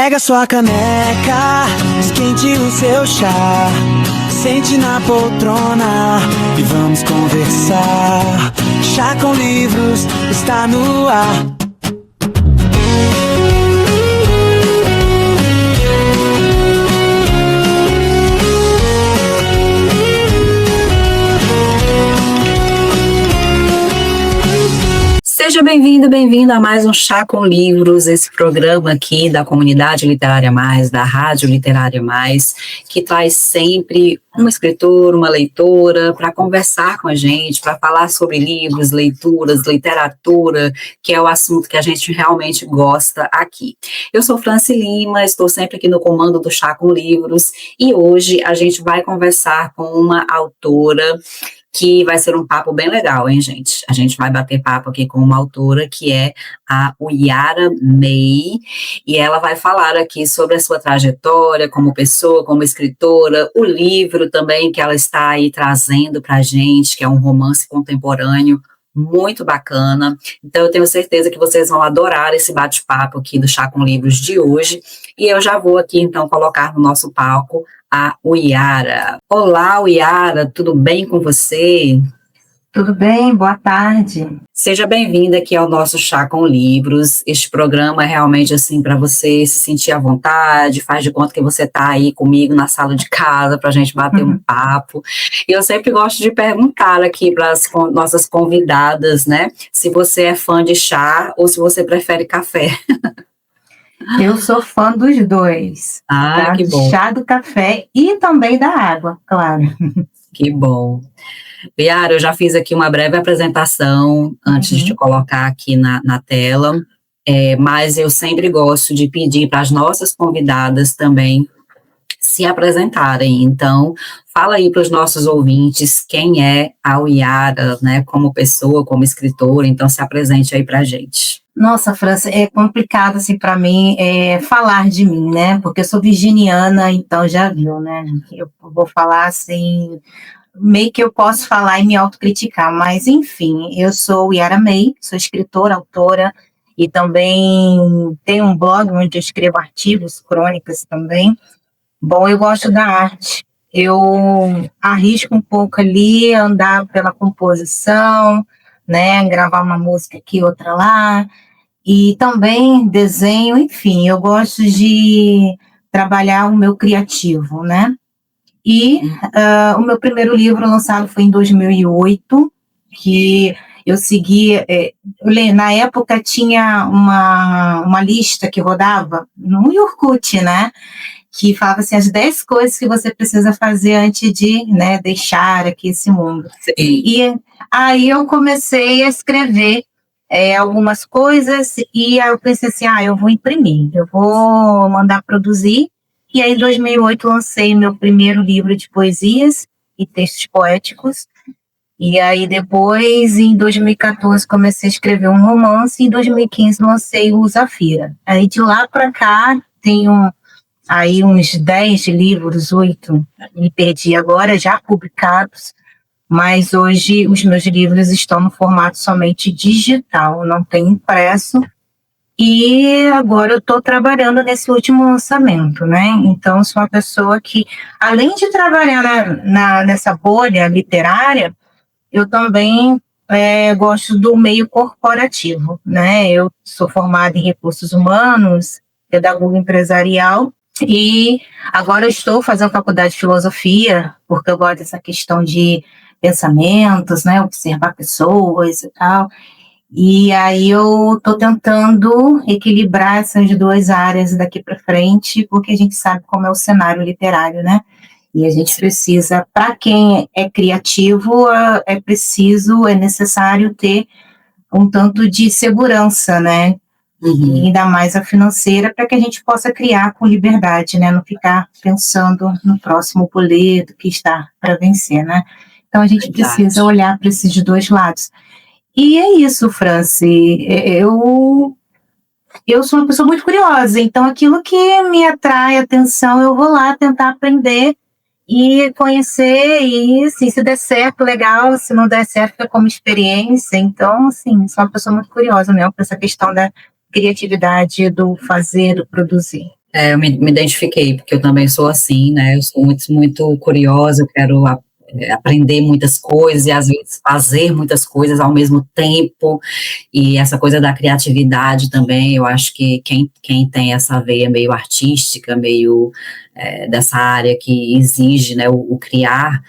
Pega sua caneca, esquente o seu chá, sente na poltrona e vamos conversar. Chá com Livros está no ar. Seja bem-vindo, bem-vindo a mais um Chá com Livros, esse programa aqui da Comunidade Literária Mais, da Rádio Literária Mais, que traz sempre um escritor, uma leitora, para conversar com a gente, para falar sobre livros, leituras, literatura, que é o assunto que a gente realmente gosta aqui. Eu sou Franci Lima, estou sempre aqui no comando do Chá com Livros, e hoje a gente vai conversar com uma autora que vai ser um papo bem legal, hein, gente? A gente vai bater papo aqui com uma autora que é a Yara May, e ela vai falar aqui sobre a sua trajetória como pessoa, como escritora, o livro também que ela está aí trazendo para a gente, que é um romance contemporâneo muito bacana. Então, eu tenho certeza que vocês vão adorar esse bate-papo aqui do Chá com Livros de hoje, e eu já vou aqui, então, colocar no nosso palco a Yara. Olá, Yara, tudo bem com você? Tudo bem, boa tarde. Seja bem-vinda aqui ao nosso Chá com Livros. Este programa é realmente assim para você se sentir à vontade, faz de conta que você está aí comigo na sala de casa para a gente bater um papo. E eu sempre gosto de perguntar aqui para as nossas convidadas, né, se você é fã de chá ou se você prefere café. Eu sou fã dos dois. Ah, que bom. Do chá, do café e também da água, claro. Que bom. Yara, eu já fiz aqui uma breve apresentação antes de colocar aqui na tela, mas eu sempre gosto de pedir para as nossas convidadas também se apresentarem. Então, fala aí para os nossos ouvintes quem é a Yara, né, como pessoa, como escritora. Então, se apresente aí para a gente. Nossa, França, é complicado assim para mim falar de mim, né? Porque eu sou virginiana, então já viu, né? Eu vou falar assim, meio que eu posso falar e me autocriticar, mas enfim, eu sou Yara May, sou escritora, autora e também tenho um blog onde eu escrevo artigos, crônicas também. Bom, eu gosto da arte, eu arrisco um pouco ali, andar pela composição, né? Gravar uma música aqui, outra lá. E também desenho, enfim, eu gosto de trabalhar o meu criativo, né? E o meu primeiro livro lançado foi em 2008, que eu segui, na época tinha uma lista que rodava no Orkut, né? Que falava assim, as 10 coisas que você precisa fazer antes de, né, deixar aqui esse mundo. Sim. E aí eu comecei a escrever algumas coisas, e aí eu pensei assim, eu vou imprimir, eu vou mandar produzir, e aí em 2008 lancei meu primeiro livro de poesias e textos poéticos, e aí depois, em 2014, comecei a escrever um romance, e em 2015 lancei o Zafira. Aí de lá para cá, tenho aí uns 10 livros, 8, me perdi agora, já publicados, mas hoje os meus livros estão no formato somente digital, não tem impresso, e agora eu estou trabalhando nesse último lançamento, né? Então, sou uma pessoa que, além de trabalhar nessa bolha literária, eu também gosto do meio corporativo, né? Eu sou formada em recursos humanos, pedagoga empresarial, e agora eu estou fazendo faculdade de filosofia, porque eu gosto dessa questão de pensamentos, né, observar pessoas e tal, e aí eu estou tentando equilibrar essas duas áreas daqui para frente, porque a gente sabe como é o cenário literário, né, e a gente precisa, para quem é criativo, é necessário ter um tanto de segurança, né, e ainda mais a financeira, para que a gente possa criar com liberdade, né, não ficar pensando no próximo boleto que está para vencer, né. Então, a gente precisa olhar para esses dois lados. E é isso, Franci. Eu sou uma pessoa muito curiosa, então aquilo que me atrai a atenção, eu vou lá tentar aprender e conhecer, e assim, se der certo, legal, se não der certo, fica como experiência. Então, assim, sou uma pessoa muito curiosa mesmo, para essa questão da criatividade, do fazer, do produzir. Eu me identifiquei, porque eu também sou assim, né? Eu sou muito, muito curiosa, eu quero aprender muitas coisas e às vezes fazer muitas coisas ao mesmo tempo, e essa coisa da criatividade também, eu acho que quem tem essa veia meio artística, meio dessa área que exige, né, o criar,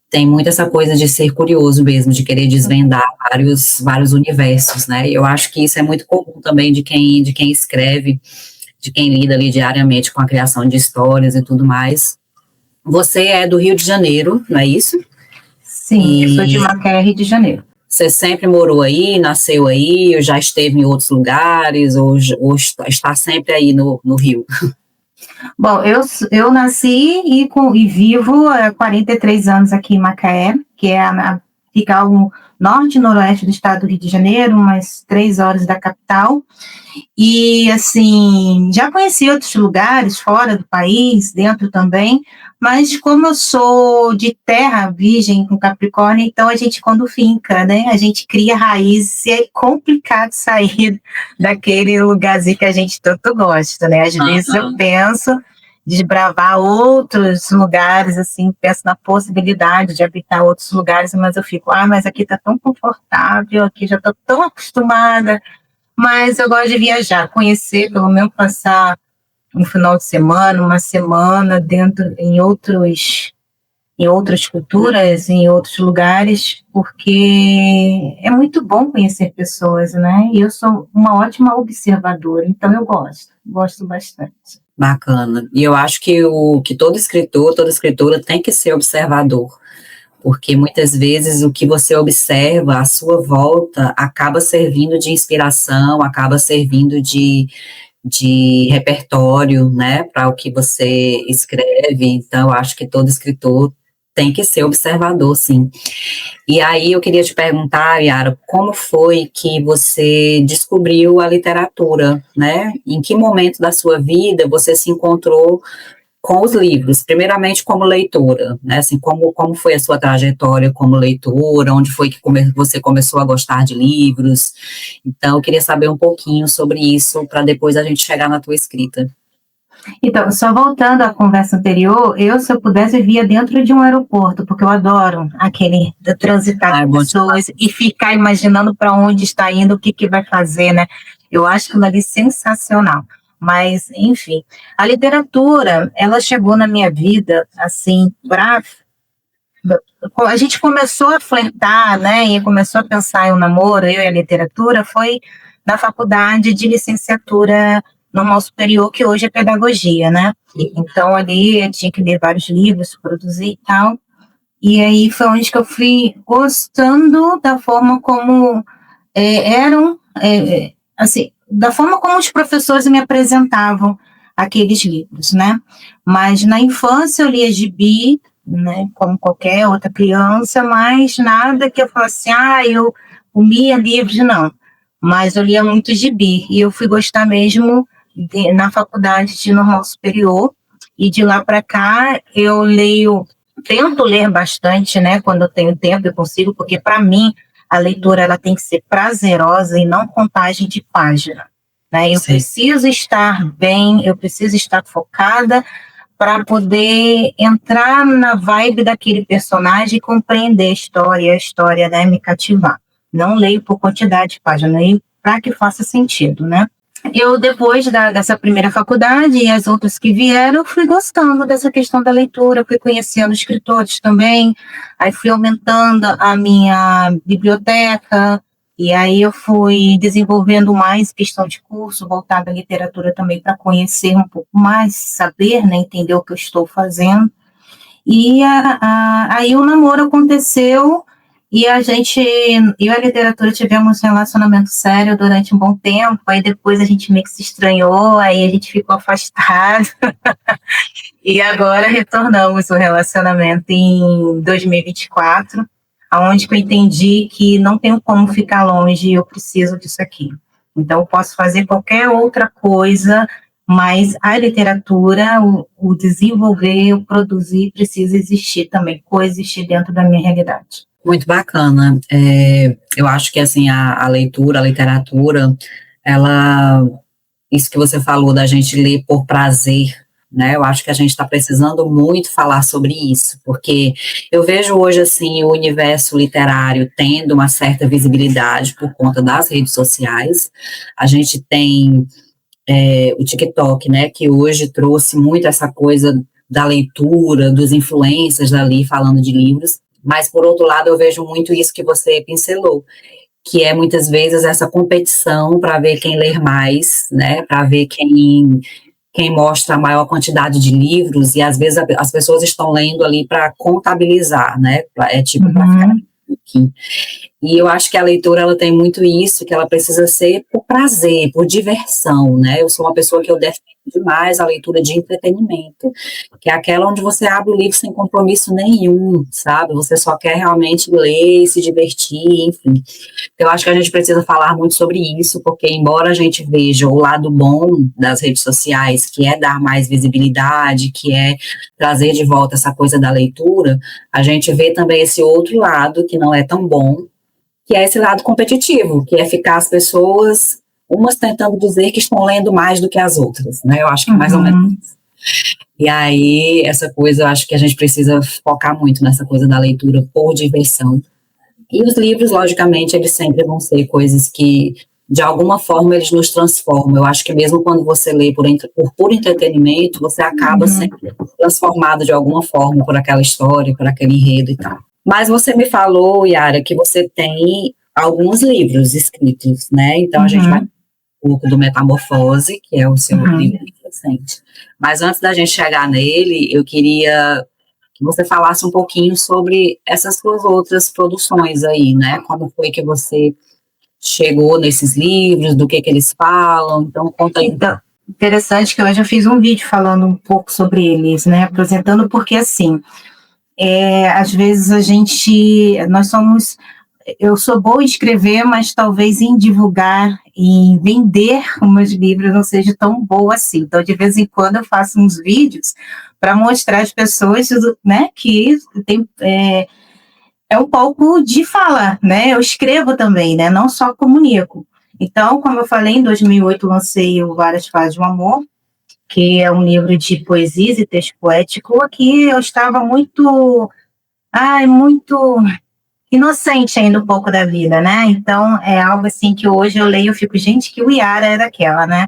tem muito essa coisa de ser curioso mesmo, de querer desvendar vários universos, né? E eu acho que isso é muito comum também de quem escreve, de quem lida ali diariamente com a criação de histórias e tudo mais. Você é do Rio de Janeiro, não é isso? Sim, eu sou de Macaé, Rio de Janeiro. Você sempre morou aí, nasceu aí, ou já esteve em outros lugares, ou está sempre aí no Rio? Bom, eu nasci e vivo há 43 anos aqui em Macaé, que fica ao norte e noroeste do estado do Rio de Janeiro, umas 3 horas da capital. E, assim, já conheci outros lugares fora do país, dentro também, mas como eu sou de terra virgem com Capricórnio, então a gente, quando finca, né, a gente cria raízes e é complicado sair daquele lugarzinho que a gente tanto gosta, né? Às vezes eu penso desbravar outros lugares, assim, penso na possibilidade de habitar outros lugares, mas eu fico, mas aqui tá tão confortável, aqui já tô tão acostumada. Mas eu gosto de viajar, conhecer, pelo menos passar um final de semana, uma semana em outras culturas, em outros lugares, porque é muito bom conhecer pessoas, né? E eu sou uma ótima observadora, então eu gosto bastante. Bacana. E eu acho que todo escritor, toda escritora tem que ser observador, porque muitas vezes o que você observa à sua volta acaba servindo de inspiração, acaba servindo de repertório, né, para o que você escreve. Então, eu acho que todo escritor tem que ser observador, sim. E aí eu queria te perguntar, Yara, como foi que você descobriu a literatura, né? Em que momento da sua vida você se encontrou com os livros, primeiramente como leitora, né, assim, como foi a sua trajetória como leitora, onde foi que você começou a gostar de livros, então eu queria saber um pouquinho sobre isso, para depois a gente chegar na tua escrita. Então, só voltando à conversa anterior, se eu pudesse, via dentro de um aeroporto, porque eu adoro aquele de transitar com pessoas e ficar imaginando para onde está indo, o que vai fazer, né? Eu acho aquilo ali sensacional. Mas, enfim, a literatura, ela chegou na minha vida, assim, a gente começou a flertar, né, e começou a pensar em um namoro, eu e a literatura, foi na faculdade de licenciatura normal superior, que hoje é pedagogia, né? Então, ali eu tinha que ler vários livros, produzir e tal, e aí foi onde que eu fui gostando da forma como assim, da forma como os professores me apresentavam aqueles livros, né? Mas na infância eu lia gibi, né, como qualquer outra criança, mas nada que eu falasse, eu lia livros, não. Mas eu lia muito gibi, e eu fui gostar mesmo na faculdade de normal superior, e de lá para cá eu tento ler bastante, né, quando eu tenho tempo eu consigo, porque para mim a leitura ela tem que ser prazerosa e não contagem de página, né? Eu preciso estar bem, eu preciso estar focada para poder entrar na vibe daquele personagem e compreender a história, né, me cativar. Não leio por quantidade de página, leio para que faça sentido, né? Eu, depois dessa primeira faculdade e as outras que vieram, fui gostando dessa questão da leitura, fui conhecendo escritores também, aí fui aumentando a minha biblioteca, e aí eu fui desenvolvendo mais questão de curso voltado à literatura também para conhecer um pouco mais, saber, né, entender o que eu estou fazendo. E aí o namoro aconteceu, e eu e a literatura tivemos um relacionamento sério durante um bom tempo, aí depois a gente meio que se estranhou, aí a gente ficou afastado, e agora retornamos o relacionamento em 2024, onde eu entendi que não tenho como ficar longe, eu preciso disso aqui. Então, eu posso fazer qualquer outra coisa, mas a literatura, o desenvolver, o produzir, precisa existir também, coexistir dentro da minha realidade. Muito bacana. Eu acho que assim a leitura, a literatura, ela isso que você falou da gente ler por prazer, né? Eu acho que a gente está precisando muito falar sobre isso, porque eu vejo hoje, assim, o universo literário tendo uma certa visibilidade por conta das redes sociais. A gente tem o TikTok, né, que hoje trouxe muito essa coisa da leitura, dos influencers ali falando de livros, mas, por outro lado, eu vejo muito isso que você pincelou, que é muitas vezes essa competição para ver quem ler mais, né, para ver quem mostra a maior quantidade de livros, e às vezes as pessoas estão lendo ali para contabilizar, né, para ficar um pouquinho. E eu acho que a leitura, ela tem muito isso, que ela precisa ser por prazer, por diversão, né? Eu sou uma pessoa que eu defendo demais a leitura de entretenimento, que é aquela onde você abre o livro sem compromisso nenhum, sabe? Você só quer realmente ler, se divertir, enfim. Eu acho que a gente precisa falar muito sobre isso, porque embora a gente veja o lado bom das redes sociais, que é dar mais visibilidade, que é trazer de volta essa coisa da leitura, a gente vê também esse outro lado, que não é tão bom, que é esse lado competitivo, que é ficar as pessoas, umas tentando dizer que estão lendo mais do que as outras, né? Eu acho que é mais ou menos isso. E aí, essa coisa, eu acho que a gente precisa focar muito nessa coisa da leitura por diversão. E os livros, logicamente, eles sempre vão ser coisas que, de alguma forma, eles nos transformam. Eu acho que mesmo quando você lê por puro entretenimento, você acaba sendo transformado de alguma forma por aquela história, por aquele enredo e tal. Mas você me falou, Yara, que você tem alguns livros escritos, né? Então a gente vai um pouco do Metamorfose, que é o seu livro recente. Mas antes da gente chegar nele, eu queria que você falasse um pouquinho sobre essas suas outras produções aí, né? Como foi que você chegou nesses livros, do que eles falam? Então, conta aí. Então, interessante que eu já fiz um vídeo falando um pouco sobre eles, né? Apresentando porque, assim, às vezes eu sou boa em escrever, mas talvez em divulgar, em vender os meus livros não seja tão boa assim. Então, de vez em quando eu faço uns vídeos para mostrar às pessoas, né, que tem, é um pouco de fala, né? Eu escrevo também, né? Não só comunico. Então, como eu falei, em 2008 lancei o Várias Fases de um Amor, que é um livro de poesias e texto poético, que eu estava muito inocente ainda um pouco da vida, né? Então, é algo assim que hoje eu leio e fico, gente, que o Yara é daquela, né?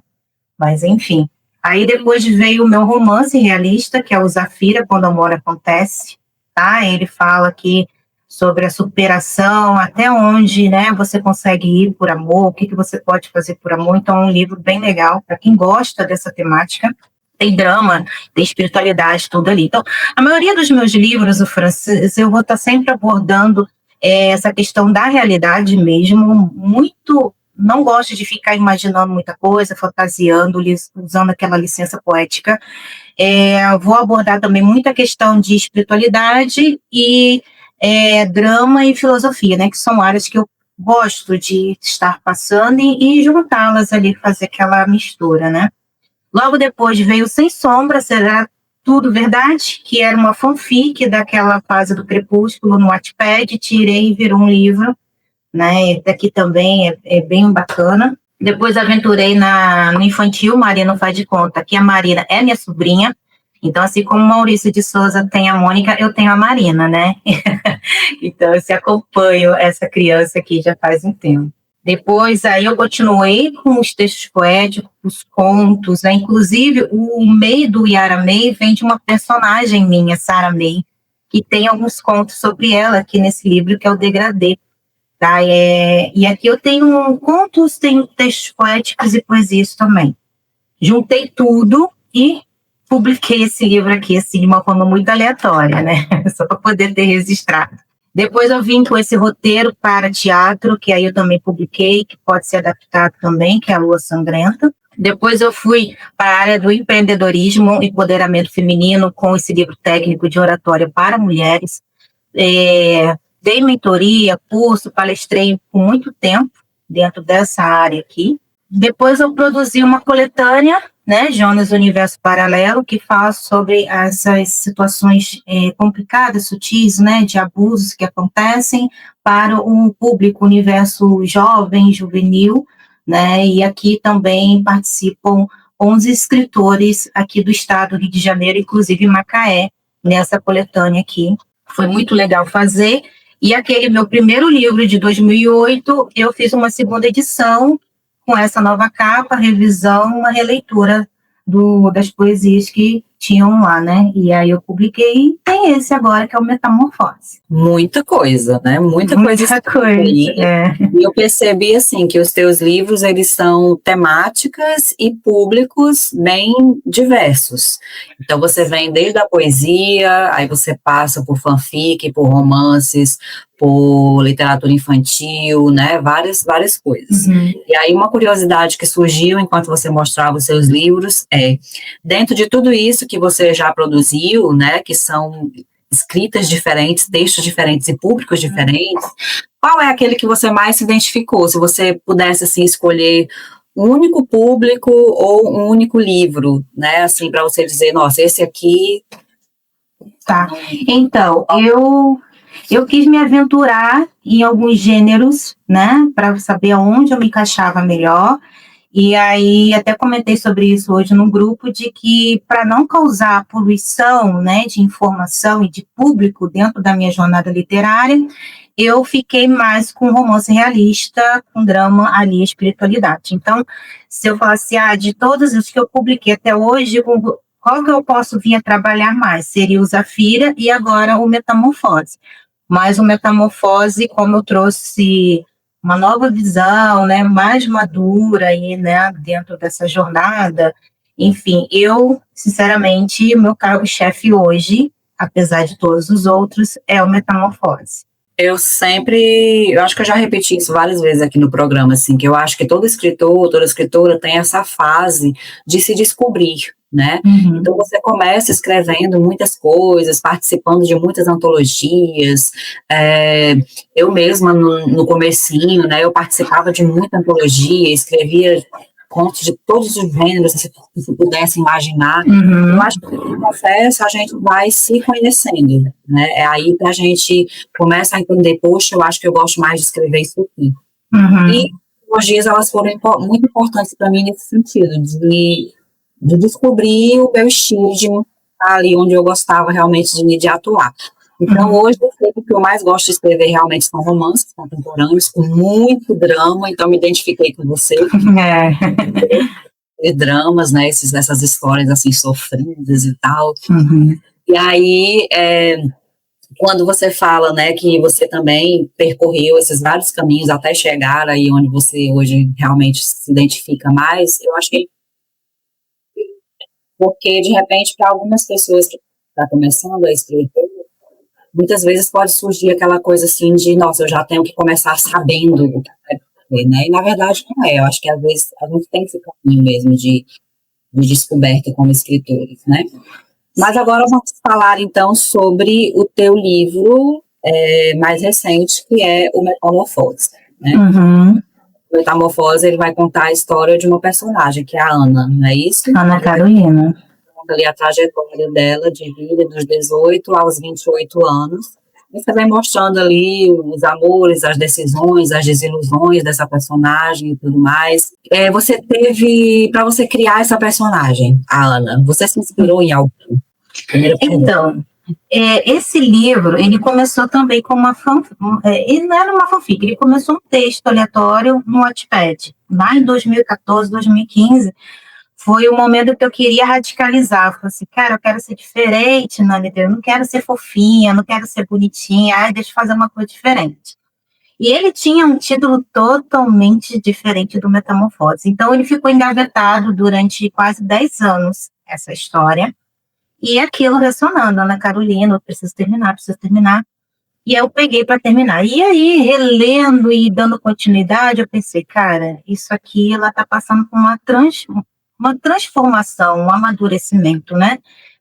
Mas, enfim. Aí depois veio o meu romance realista, que é o Zafira, Quando o Amor Acontece, tá? Ele fala aqui sobre a superação, até onde, né, você consegue ir por amor, o que você pode fazer por amor. Então, é um livro bem legal para quem gosta dessa temática. Tem drama, tem espiritualidade, tudo ali. Então, a maioria dos meus livros, o francês, eu vou estar sempre abordando essa questão da realidade mesmo, muito. Não gosto de ficar imaginando muita coisa, fantasiando, usando aquela licença poética. Vou abordar também muita questão de espiritualidade e drama e filosofia, né, que são áreas que eu gosto de estar passando e juntá-las ali, fazer aquela mistura, né. Logo depois veio Sem Sombra, Será Tudo Verdade, que era uma fanfic daquela fase do Crepúsculo no Wattpad, tirei e virou um livro, né, daqui também é bem bacana. Depois aventurei no infantil, Maria Não Faz de Conta, que a Marina é minha sobrinha. Então, assim como o Maurício de Souza tem a Mônica, eu tenho a Marina, né? Então, eu acompanho essa criança aqui já faz um tempo. Depois, aí eu continuei com os textos poéticos, os contos, né? Inclusive, o May do Yara May vem de uma personagem minha, Sarah May, que tem alguns contos sobre ela aqui nesse livro, que é o Degradê. Tá? E aqui eu tenho contos, tenho textos poéticos e poesias também. Juntei tudo e publiquei esse livro aqui, assim, de uma forma muito aleatória, né? Só para poder ter registrado. Depois eu vim com esse roteiro para teatro, que aí eu também publiquei, que pode ser adaptado também, que é a Lua Sangrenta. Depois eu fui para a área do empreendedorismo e empoderamento feminino, com esse livro técnico de oratória para mulheres. Dei mentoria, curso, palestrei por muito tempo dentro dessa área aqui. Depois eu produzi uma coletânea, né, Jonas Universo Paralelo, que fala sobre essas situações complicadas, sutis, né, de abusos que acontecem para um público universo jovem, juvenil, né? E aqui também participam 11 escritores aqui do estado do Rio de Janeiro, inclusive Macaé, nessa coletânea aqui. Foi muito legal fazer. E aquele meu primeiro livro de 2008, eu fiz uma segunda edição com essa nova capa, revisão, uma releitura das poesias que tinham lá, né? E aí eu publiquei, e tem esse agora, que é o Metamorfose. Muita coisa, né? Muita Muita coisa. coisa, é. E eu percebi, assim, que os teus livros, eles são temáticas e públicos bem diversos. Então, você vem desde a poesia, aí você passa por fanfic, por romances, por literatura infantil, né? Várias coisas. Uhum. E aí, uma curiosidade que surgiu enquanto você mostrava os seus livros é, dentro de tudo isso que você já produziu, né? Que são escritas diferentes, textos diferentes e públicos diferentes, qual é aquele que você mais se identificou? Se você pudesse, assim, escolher um único público ou um único livro, né? Assim, para você dizer, nossa, esse aqui... Tá. Então, eu quis me aventurar em alguns gêneros, né? Para saber onde eu me encaixava melhor. E aí, até comentei sobre isso hoje no grupo, de que para não causar poluição, né, de informação e de público dentro da minha jornada literária, eu fiquei mais com romance realista, com drama ali e espiritualidade. Então, se eu falasse, de todos os que eu publiquei até hoje, qual que eu posso vir a trabalhar mais? Seria o Zafira e agora o Metamorfose. Mas o Metamorfose, como eu trouxe uma nova visão, né, mais madura aí, né, dentro dessa jornada. Enfim, eu, sinceramente, meu cargo-chefe hoje, apesar de todos os outros, é o Metamorfose. Eu acho que eu já repeti isso várias vezes aqui no programa, assim, que eu acho que todo escritor, toda escritora tem essa fase de se descobrir, né? Uhum. Então você começa escrevendo muitas coisas, participando de muitas antologias. Eu mesma no comecinho, né, eu participava de muita antologia, escrevia contos de todos os gêneros, se pudesse imaginar. Uhum. Eu acho que no processo a gente vai se conhecendo, né? É aí que a gente começa a entender, poxa, eu acho que eu gosto mais de escrever isso aqui. Uhum. E as antologias, elas foram muito importantes para mim nesse sentido, de descobrir o meu estilo, de estar ali onde eu gostava realmente de atuar. Então, hoje, eu sei que o que eu mais gosto de escrever realmente são romances contemporâneos, com muito drama, então me identifiquei com você. E dramas, né, essas histórias, assim, sofridas e tal. Uhum. E aí, quando você fala, né, que você também percorreu esses vários caminhos até chegar aí onde você hoje realmente se identifica mais, eu acho que porque, de repente, para algumas pessoas que estão começando a escrever, muitas vezes pode surgir aquela coisa assim de, nossa, eu já tenho que começar sabendo o que eu quero fazer, né? E, na verdade, não é. Eu acho que, às vezes, a gente tem esse caminho mesmo de descoberta como escritores, né? Mas agora vamos falar, então, sobre o teu livro mais recente, que é o Metamorfose, né? Uhum. O Metamorfose, ele vai contar a história de uma personagem, que é a Ana, não é isso? Ana Carolina. Ali a trajetória dela de vida dos 18 aos 28 anos. E também mostrando ali os amores, as decisões, as desilusões dessa personagem e tudo mais. Você teve, para você criar essa personagem, a Ana, você se inspirou em algum? Então, esse livro, ele começou também com uma fanfic, ele não era uma fanfic, ele começou um texto aleatório no Wattpad, lá em 2014, 2015, foi o momento que eu queria radicalizar. Eu falei assim, cara, eu quero ser diferente na literatura, eu não quero ser fofinha, não quero ser bonitinha, deixa eu fazer uma coisa diferente. E ele tinha um título totalmente diferente do Metamorfose. Então, ele ficou engavetado durante quase 10 anos, essa história. E aquilo ressonando, Ana Carolina, eu preciso terminar. E aí eu peguei para terminar. E aí, relendo e dando continuidade, eu pensei, cara, isso aqui, ela está passando por uma transformação, um amadurecimento, né?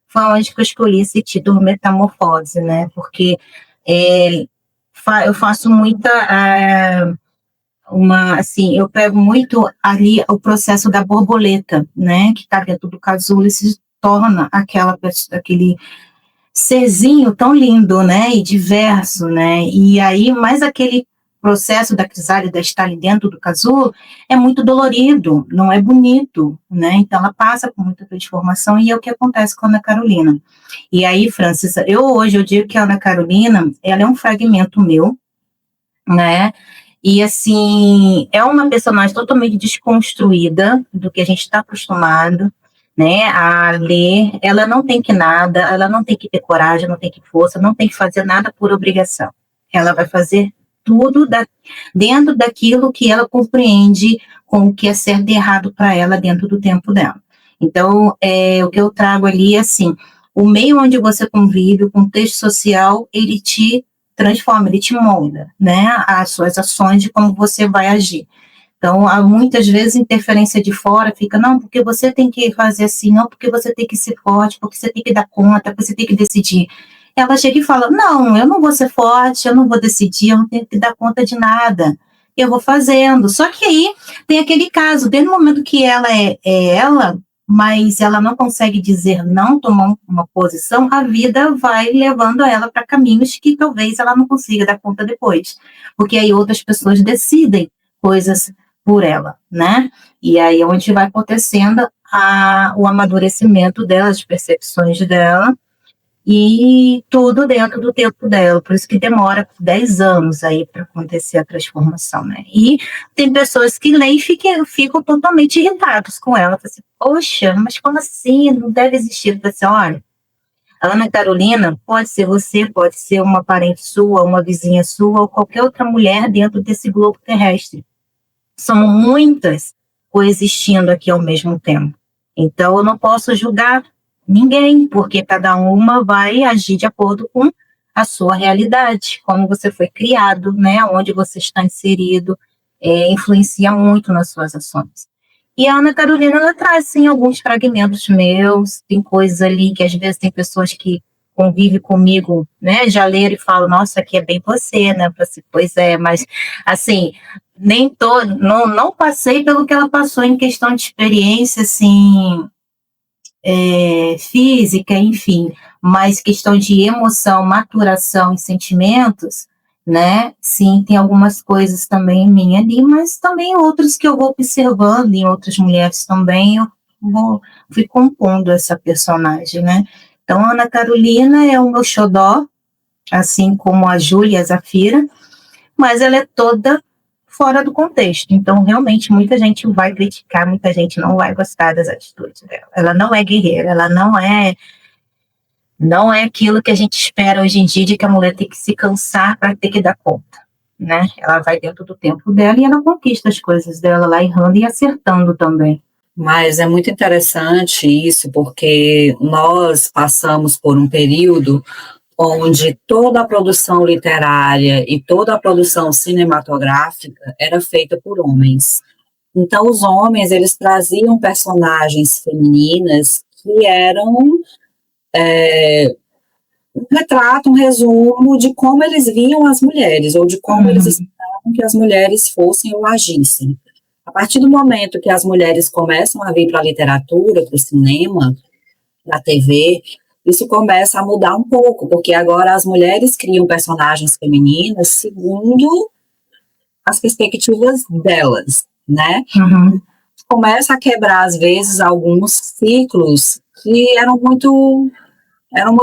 Foi onde que eu escolhi esse título, Metamorfose, né? Porque eu faço muita... eu pego muito ali o processo da borboleta, né? Que está dentro do casulo e se torna aquele serzinho tão lindo, né? E diverso, né? E aí, mais aquele processo da crisálida estar ali dentro do casulo é muito dolorido, não é bonito, né? Então, ela passa por muita transformação e é o que acontece com a Ana Carolina. E aí, Francis, hoje eu digo que a Ana Carolina, ela é um fragmento meu, né? E, assim, é uma personagem totalmente desconstruída do que a gente está acostumado, né, a ler. Ela não tem que nada, ela não tem que ter coragem, não tem que força, não tem que fazer nada por obrigação. Ela vai fazer tudo dentro daquilo que ela compreende com o que é certo e errado para ela dentro do tempo dela. Então, o que eu trago ali é assim, o meio onde você convive, o contexto social, ele te transforma, ele te molda, né, as suas ações de como você vai agir. Então, há muitas vezes interferência de fora fica, não, porque você tem que fazer assim, não, porque você tem que ser forte, porque você tem que dar conta, porque você tem que decidir. Ela chega e fala, não, eu não vou ser forte, eu não vou decidir, eu não tenho que dar conta de nada, eu vou fazendo. Só que aí tem aquele caso, desde o momento que ela é ela, mas ela não consegue dizer não, tomar uma posição, a vida vai levando ela para caminhos que talvez ela não consiga dar conta depois, porque aí outras pessoas decidem coisas por ela, né? E aí é onde vai acontecendo o amadurecimento dela, as percepções dela, e tudo dentro do tempo dela, por isso que demora 10 anos aí para acontecer a transformação, né? E tem pessoas que leem e ficam totalmente irritados com ela, falam assim, poxa, mas como assim? Não deve existir. Você olha, a Ana Carolina pode ser você, pode ser uma parente sua, uma vizinha sua, ou qualquer outra mulher dentro desse globo terrestre. São muitas coexistindo aqui ao mesmo tempo. Então, eu não posso julgar ninguém, porque cada uma vai agir de acordo com a sua realidade, como você foi criado, né, onde você está inserido, influencia muito nas suas ações. E a Ana Carolina, ela traz, sim, alguns fragmentos meus, tem coisas ali que às vezes tem pessoas que convivem comigo, né, já leram e falam, nossa, aqui é bem você, né, pois é, mas, assim, nem todo, não passei pelo que ela passou em questão de experiência, assim, física, enfim, mas questão de emoção, maturação e sentimentos, né, sim, tem algumas coisas também em mim ali, mas também outras que eu vou observando em outras mulheres também, fui compondo essa personagem, né. Então, a Ana Carolina é o meu xodó, assim como a Júlia e a Zafira, mas ela é toda fora do contexto. Então, realmente, muita gente vai criticar, muita gente não vai gostar das atitudes dela. Ela não é guerreira, ela não é aquilo que a gente espera hoje em dia, de que a mulher tem que se cansar para ter que dar conta, né? Ela vai dentro do tempo dela e ela conquista as coisas dela lá, errando e acertando também. Mas é muito interessante isso, porque nós passamos por um período onde toda a produção literária e toda a produção cinematográfica era feita por homens. Então, os homens, eles traziam personagens femininas que eram um retrato, um resumo de como eles viam as mulheres, ou de como eles esperavam que as mulheres fossem ou agissem. A partir do momento que as mulheres começam a vir para a literatura, para o cinema, para a TV, isso começa a mudar um pouco, porque agora as mulheres criam personagens femininas segundo as perspectivas delas, né? Começa a quebrar, às vezes, alguns ciclos que eram muito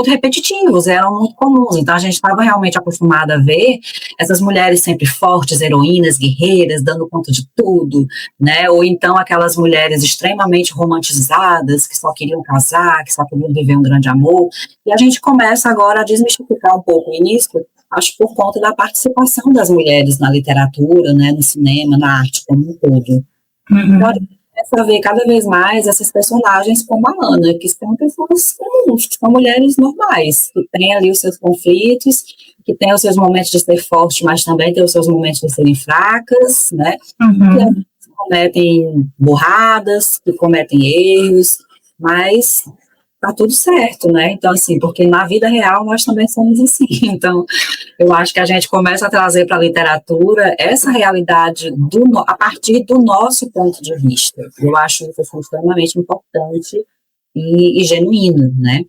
repetitivos, eram muito comuns. Então, a gente estava realmente acostumada a ver essas mulheres sempre fortes, heroínas, guerreiras, dando conta de tudo, né? Ou então aquelas mulheres extremamente romantizadas, que só queriam casar, que só queriam viver um grande amor. E a gente começa agora a desmistificar um pouco isso, acho por conta da participação das mulheres na literatura, né, no cinema, na arte como um todo. Então, a ver cada vez mais essas personagens como a Ana, que são pessoas comuns, que são mulheres normais, que têm ali os seus conflitos, que têm os seus momentos de ser forte, mas também têm os seus momentos de serem fracas, né? Que cometem burradas, que cometem erros, mas tá tudo certo, né? Então, assim, porque na vida real nós também somos assim. Então, eu acho que a gente começa a trazer para a literatura essa realidade a partir do nosso ponto de vista. Eu acho isso extremamente importante e genuíno, né?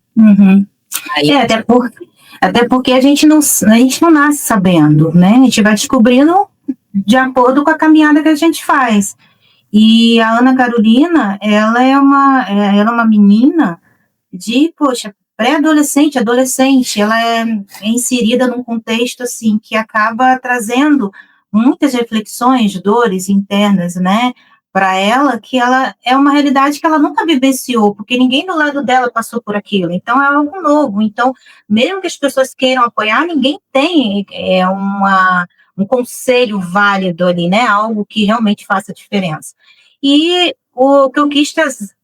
Aí, até porque a gente não nasce sabendo, né? A gente vai descobrindo de acordo com a caminhada que a gente faz. E a Ana Carolina, ela é uma menina de, poxa, pré-adolescente, adolescente, ela é inserida num contexto, assim, que acaba trazendo muitas reflexões, dores internas, né, para ela, que ela é uma realidade que ela nunca vivenciou, porque ninguém do lado dela passou por aquilo, então é algo novo, então, mesmo que as pessoas queiram apoiar, ninguém tem um conselho válido ali, né, algo que realmente faça diferença. E o que eu quis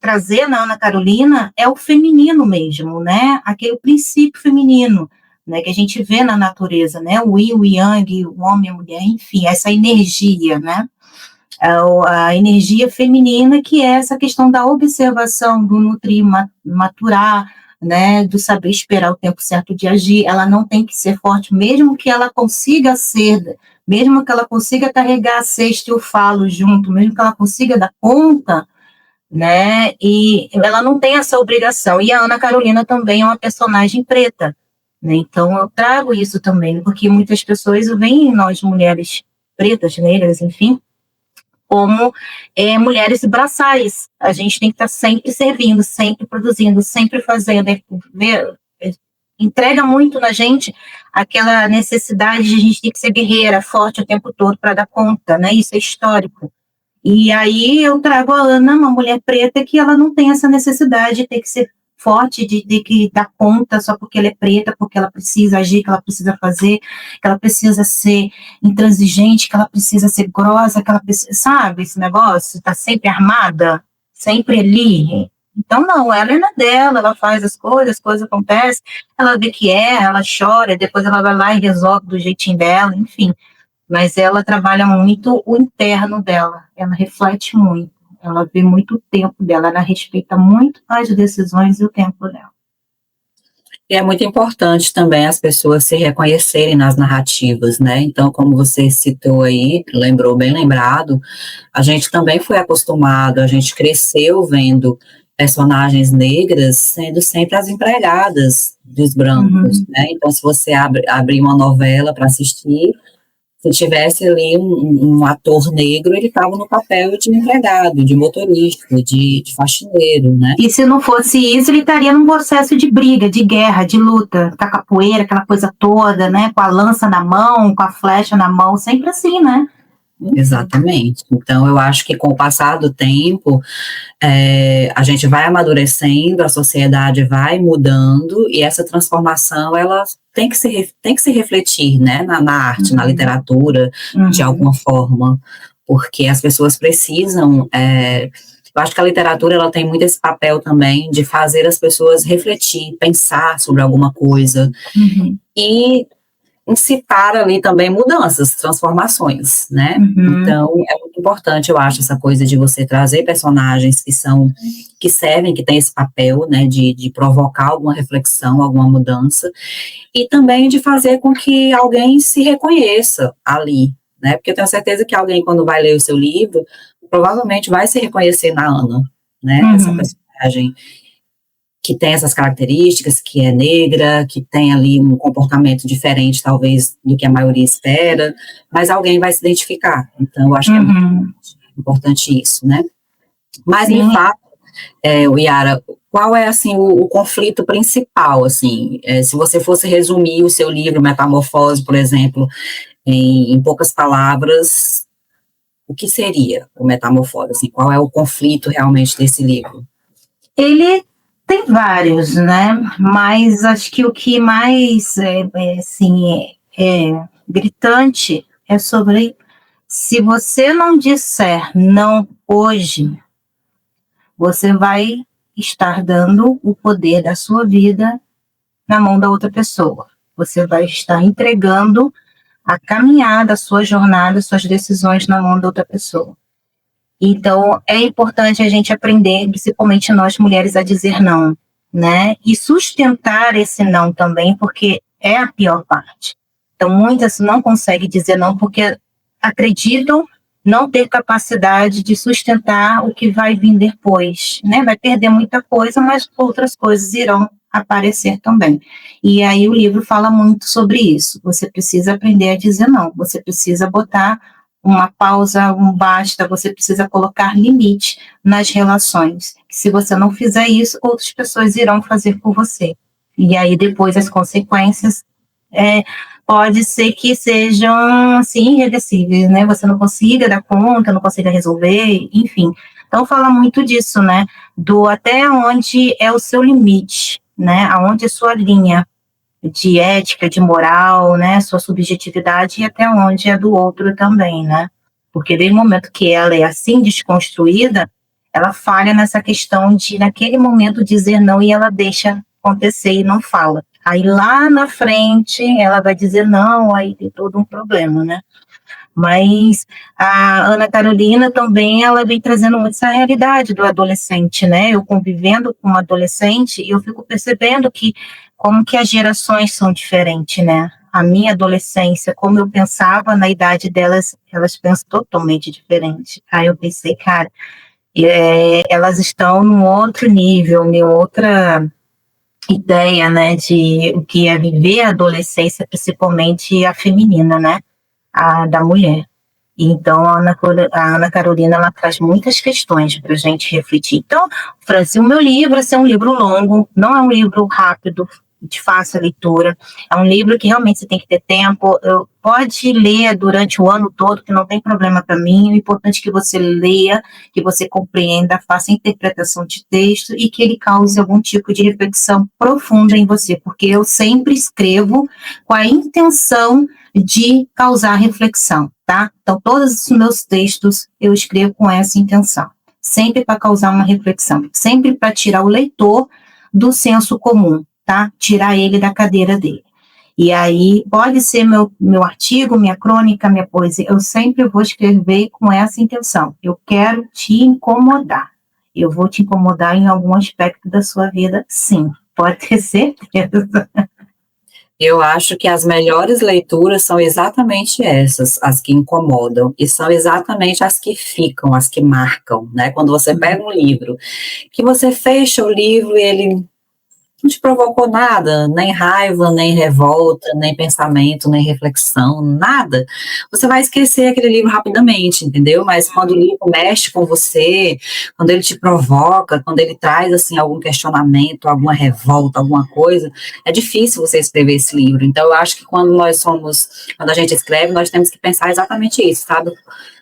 trazer na Ana Carolina é o feminino mesmo, né? Aquele princípio feminino, né? Que a gente vê na natureza, né? O yin, o yang, o homem, a mulher, enfim, essa energia, né? A energia feminina, que é essa questão da observação, do nutrir, maturar, né? Do saber esperar o tempo certo de agir. Ela não tem que ser forte, mesmo que ela consiga ser, mesmo que ela consiga carregar a cesta e o falo junto, mesmo que ela consiga dar conta, né? E ela não tem essa obrigação. E a Ana Carolina também é uma personagem preta, né? Então eu trago isso também, porque muitas pessoas veem nós mulheres pretas, negras, enfim, como mulheres braçais. A gente tem que estar sempre servindo, sempre produzindo, sempre fazendo. Entrega muito na gente aquela necessidade de a gente ter que ser guerreira, forte o tempo todo para dar conta, né? Isso é histórico. E aí eu trago a Ana, uma mulher preta, que ela não tem essa necessidade de ter que ser forte, de ter que dar conta só porque ela é preta, porque ela precisa agir, que ela precisa fazer, que ela precisa ser intransigente, que ela precisa ser grossa, que ela precisa, sabe, esse negócio, tá sempre armada, sempre ali. Então, não, ela é na dela, ela faz as coisas acontecem, ela vê que ela chora, depois ela vai lá e resolve do jeitinho dela, enfim. Mas ela trabalha muito o interno dela, ela reflete muito, ela vê muito o tempo dela, ela respeita muito as decisões e o tempo dela. E é muito importante também as pessoas se reconhecerem nas narrativas, né? Então, como você citou aí, lembrou, bem lembrado, a gente também foi acostumado, a gente cresceu vendo personagens negras sendo sempre as empregadas dos brancos, né? Então, se você abrir uma novela para assistir, se tivesse ali um ator negro, ele estava no papel de empregado, de motorista, de faxineiro, né? E se não fosse isso, ele estaria num processo de briga, de guerra, de luta, com a capoeira, aquela coisa toda, né? Com a lança na mão, com a flecha na mão, sempre assim, né? Exatamente. Então, eu acho que com o passar do tempo, a gente vai amadurecendo, a sociedade vai mudando, e essa transformação, ela tem que se refletir, né, na arte, na literatura, de alguma forma, porque as pessoas precisam, eu acho que a literatura, ela tem muito esse papel também, de fazer as pessoas refletir, pensar sobre alguma coisa, e incitar ali também mudanças, transformações, né? Então, é muito importante, eu acho, essa coisa de você trazer personagens que servem, que têm esse papel, né, de provocar alguma reflexão, alguma mudança, e também de fazer com que alguém se reconheça ali, né? Porque eu tenho certeza que alguém, quando vai ler o seu livro, provavelmente vai se reconhecer na Ana, né? Essa personagem que tem essas características, que é negra, que tem ali um comportamento diferente, talvez, do que a maioria espera, mas alguém vai se identificar. Então, eu acho que é muito importante isso, né? Mas, em fato, Yara, qual é, assim, o conflito principal, assim? Se você fosse resumir o seu livro, Metamorfose, por exemplo, em poucas palavras, o que seria o Metamorfose? Assim, qual é o conflito, realmente, desse livro? Ele tem vários, né? Mas acho que o que mais é gritante é sobre se você não disser não hoje, você vai estar dando o poder da sua vida na mão da outra pessoa. Você vai estar entregando a caminhada, a sua jornada, suas decisões na mão da outra pessoa. Então, é importante a gente aprender, principalmente nós mulheres, a dizer não, né? E sustentar esse não também, porque é a pior parte. Então, muitas não conseguem dizer não porque acreditam não ter capacidade de sustentar o que vai vir depois, né? Vai perder muita coisa, mas outras coisas irão aparecer também. E aí o livro fala muito sobre isso. Você precisa aprender a dizer não, você precisa botar uma pausa, um basta, você precisa colocar limite nas relações. Se você não fizer isso, outras pessoas irão fazer por você. E aí depois as consequências pode ser que sejam assim, irreversíveis, né? Você não consiga dar conta, não consiga resolver, enfim. Então fala muito disso, né? Do até onde é o seu limite, né? Aonde é sua linha de ética, de moral, né? Sua subjetividade e até onde é do outro também, né? Porque desde o momento que ela é assim desconstruída, ela falha nessa questão de, naquele momento, dizer não e ela deixa acontecer e não fala. Aí lá na frente ela vai dizer não, aí tem todo um problema, né? Mas a Ana Carolina também, ela vem trazendo muito essa realidade do adolescente, né? Eu convivendo com um adolescente, eu fico percebendo que como que as gerações são diferentes, né? A minha adolescência, como eu pensava na idade delas, elas pensam totalmente diferente. Aí eu pensei, cara, elas estão num outro nível, em outra ideia, né, de o que é viver a adolescência, principalmente a feminina, né, a da mulher. Então, a Ana Carolina, ela traz muitas questões para a gente refletir. Então, Franci, o meu livro é um livro longo, não é um livro rápido, de fácil leitura. É um livro que realmente você tem que ter tempo. Pode ler durante o ano todo, que não tem problema para mim. O importante é que você leia, que você compreenda, faça interpretação de texto e que ele cause algum tipo de reflexão profunda em você, porque eu sempre escrevo com a intenção de causar reflexão, tá? Então, todos os meus textos eu escrevo com essa intenção, sempre para causar uma reflexão, sempre para tirar o leitor do senso comum, tá? Tirar ele da cadeira dele. E aí, pode ser meu artigo, minha crônica, minha poesia, eu sempre vou escrever com essa intenção. Eu quero te incomodar. Eu vou te incomodar em algum aspecto da sua vida, sim. Pode ter certeza. Eu acho que as melhores leituras são exatamente essas, as que incomodam, e são exatamente as que ficam, as que marcam, né? Quando você pega um livro, que você fecha o livro e ele não te provocou nada, nem raiva, nem revolta, nem pensamento, nem reflexão, nada, você vai esquecer aquele livro rapidamente, entendeu? Mas quando o livro mexe com você, quando ele te provoca, quando ele traz, assim, algum questionamento, alguma revolta, alguma coisa, é difícil você escrever esse livro. Então, eu acho que quando a gente escreve, nós temos que pensar exatamente isso, sabe?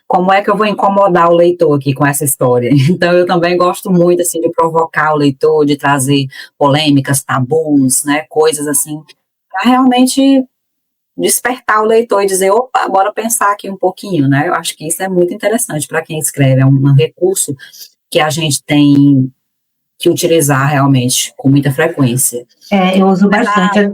Como é que eu vou incomodar o leitor aqui com essa história? Então, eu também gosto muito, assim, de provocar o leitor, de trazer polêmicas, tabus, né, coisas assim, para realmente despertar o leitor e dizer, opa, bora pensar aqui um pouquinho, né? Eu acho que isso é muito interessante para quem escreve, é um recurso que a gente tem que utilizar realmente com muita frequência. Eu uso bastante.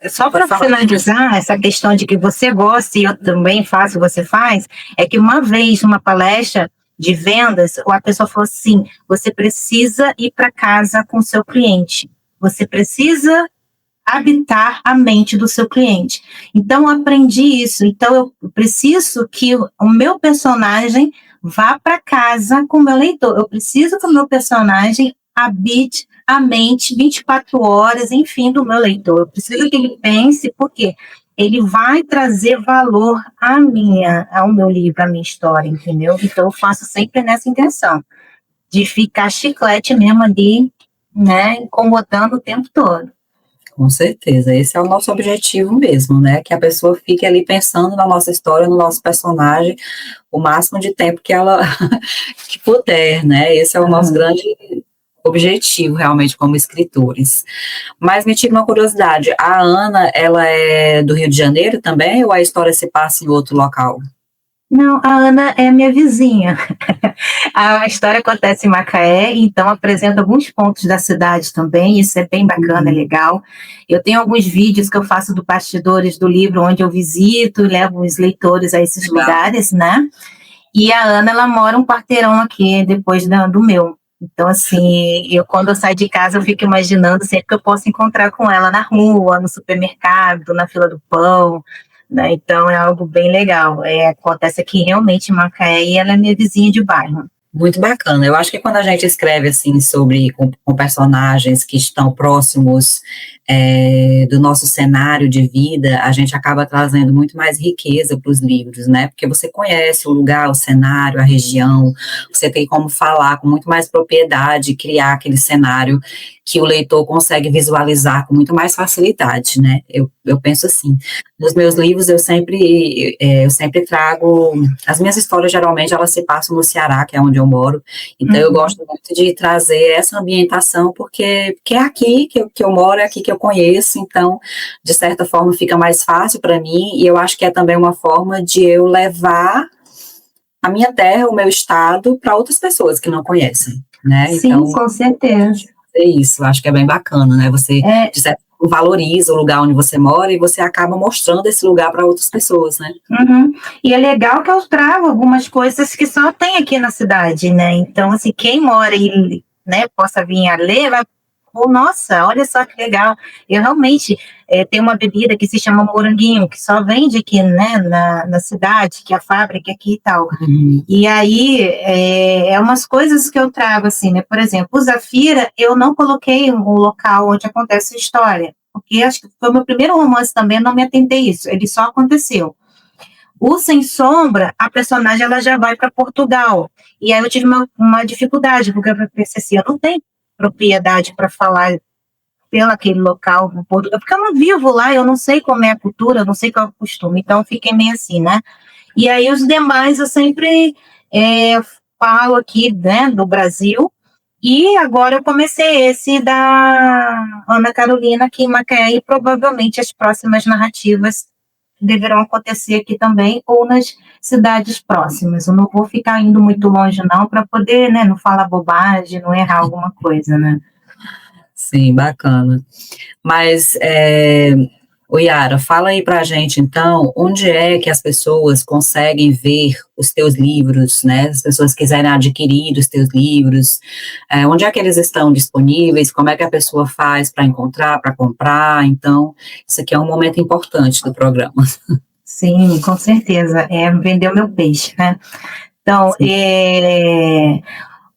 Só para finalizar, essa questão de que você gosta e eu também faço, você faz, é que uma vez, numa palestra de vendas, a pessoa falou assim, você precisa ir para casa com o seu cliente, você precisa habitar a mente do seu cliente. Então, eu aprendi isso, então eu preciso que o meu personagem vá para casa com o meu leitor, eu preciso que o meu personagem habite a mente 24 horas, enfim, do meu leitor. Eu preciso que ele pense, porque ele vai trazer valor ao meu livro, à minha história, entendeu? Então, eu faço sempre nessa intenção, de ficar chiclete mesmo ali, né, incomodando o tempo todo. Com certeza, esse é o nosso objetivo mesmo, né? Que a pessoa fique ali pensando na nossa história, no nosso personagem, o máximo de tempo que ela que puder, né? Esse é o nosso grande objetivo, realmente, como escritores. Mas me tira uma curiosidade, a Ana, ela é do Rio de Janeiro também, ou a história se passa em outro local? Não, a Ana é minha vizinha. A história acontece em Macaé, então apresenta alguns pontos da cidade também, isso é bem bacana, é legal. Eu tenho alguns vídeos que eu faço do bastidores do livro, onde eu visito, levo os leitores a esses lugares, né? E a Ana, ela mora um quarteirão aqui, depois do meu. Então, assim, quando eu saio de casa, eu fico imaginando sempre que eu posso encontrar com ela na rua, no supermercado, na fila do pão, né? Então, é algo bem legal. Acontece aqui realmente em Macaé e ela é minha vizinha de bairro. Muito bacana. Eu acho que quando a gente escreve assim sobre com personagens que estão próximos do nosso cenário de vida, a gente acaba trazendo muito mais riqueza para os livros, né? Porque você conhece o lugar, o cenário, a região, você tem como falar com muito mais propriedade, criar aquele cenário que o leitor consegue visualizar com muito mais facilidade, né? Eu penso assim. Nos meus livros eu sempre trago as minhas histórias, geralmente elas se passam no Ceará, que é onde eu moro, então eu gosto muito de trazer essa ambientação, porque é aqui que eu moro, é aqui que eu conheço, então de certa forma fica mais fácil para mim, e eu acho que é também uma forma de eu levar a minha terra, o meu estado, para outras pessoas que não conhecem, né? Sim, então, com certeza. é isso, acho que é bem bacana, né? Você, de certa forma, valoriza o lugar onde você mora e você acaba mostrando esse lugar para outras pessoas, né? E é legal que eu trago algumas coisas que só tem aqui na cidade, né? Então, assim, quem mora e, né, possa vir a ler, vai, nossa, olha só que legal. Eu realmente tenho uma bebida que se chama moranguinho, que só vende aqui, né, na cidade, que é a fábrica aqui e tal. E aí, umas coisas que eu trago, assim, né? Por exemplo, o Zafira, eu não coloquei um local onde acontece a história, porque acho que foi o meu primeiro romance também, eu não me atentei a isso, ele só aconteceu. O Sem Sombra, a personagem ela já vai para Portugal. E aí eu tive uma dificuldade, porque eu pensei assim, eu não tenho propriedade para falar pelo aquele local no Portugal, porque eu não vivo lá, eu não sei como é a cultura, eu não sei qual é o costume, então eu fiquei meio assim, né? E aí os demais eu sempre falo aqui, né, do Brasil, e agora eu comecei esse da Ana Carolina aqui em Macaé, e provavelmente as próximas narrativas deverão acontecer aqui também, ou nas cidades próximas. Eu não vou ficar indo muito longe, não, para poder, né, não falar bobagem, não errar alguma coisa, né? Sim, bacana. Mas, Yara, fala aí pra gente, então, onde é que as pessoas conseguem ver os teus livros, né? As pessoas quiserem adquirir os teus livros, onde é que eles estão disponíveis? Como é que a pessoa faz para encontrar, para comprar? Então, isso aqui é um momento importante do programa. Sim, com certeza. Vender o meu peixe, né? Então,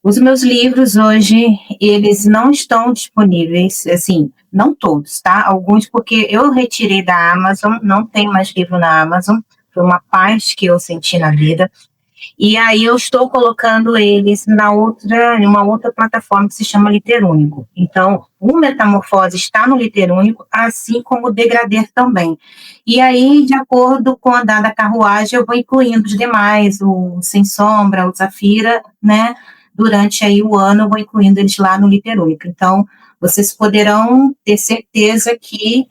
os meus livros hoje, eles não estão disponíveis, assim, não todos, tá? Alguns porque eu retirei da Amazon, não tem mais livro na Amazon, foi uma paz que eu senti na vida. E aí eu estou colocando eles em uma outra plataforma que se chama Literúnico. Então, o Metamorfose está no Literúnico, assim como o Degrader também. E aí, de acordo com a andar da carruagem, eu vou incluindo os demais, o Sem Sombra, o Zafira, né? Durante aí o ano, eu vou incluindo eles lá no Literúnico. Então, vocês poderão ter certeza que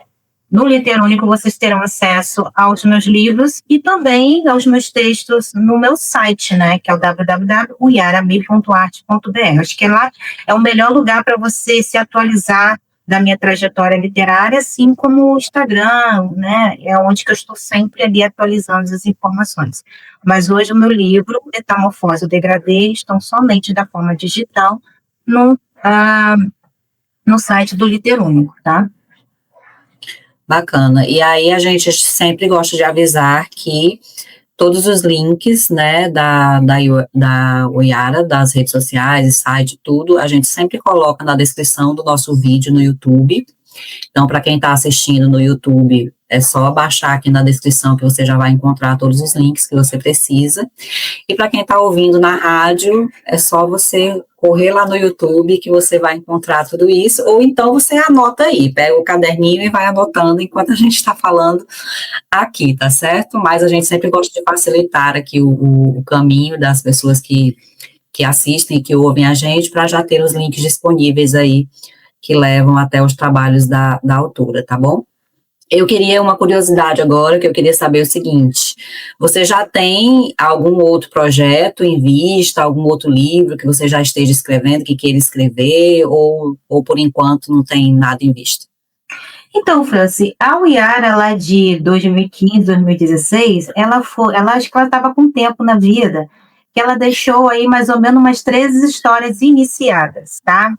no Literúnico vocês terão acesso aos meus livros e também aos meus textos no meu site, né, que é o www.yaramir.arte.br. Acho que lá é o melhor lugar para você se atualizar da minha trajetória literária, assim como o Instagram, né, é onde que eu estou sempre ali atualizando as informações. Mas hoje o meu livro, Metamorfose e Degradê, estão somente da forma digital no site do Literúnico, tá? Bacana. E aí a gente sempre gosta de avisar que todos os links, né, da Yara, das redes sociais, site, tudo, a gente sempre coloca na descrição do nosso vídeo no YouTube. Então, para quem está assistindo no YouTube, é só baixar aqui na descrição que você já vai encontrar todos os links que você precisa. E para quem está ouvindo na rádio, é só você correr lá no YouTube que você vai encontrar tudo isso, ou então você anota aí, pega o caderninho e vai anotando enquanto a gente está falando aqui, tá certo? Mas a gente sempre gosta de facilitar aqui o caminho das pessoas que assistem, que ouvem a gente, para já ter os links disponíveis aí, que levam até os trabalhos da autora, tá bom? Eu queria uma curiosidade agora, que eu queria saber o seguinte: você já tem algum outro projeto em vista, algum outro livro que você já esteja escrevendo, que queira escrever, ou por enquanto não tem nada em vista? Então, Franci, a Yara lá de 2015, 2016, ela acho que ela estava com tempo na vida, que ela deixou aí mais ou menos umas 13 histórias iniciadas, tá?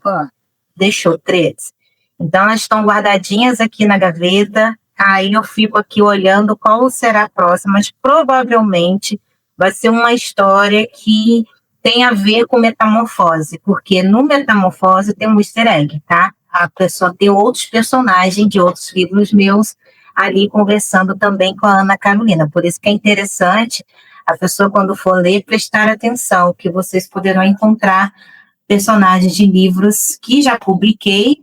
Deixou 13. Então, elas estão guardadinhas aqui na gaveta, aí eu fico aqui olhando qual será a próxima, mas provavelmente vai ser uma história que tem a ver com Metamorfose, porque no Metamorfose tem um easter egg, tá? A pessoa tem outros personagens de outros livros meus ali conversando também com a Ana Carolina. Por isso que é interessante a pessoa, quando for ler, prestar atenção, que vocês poderão encontrar personagens de livros que já publiquei,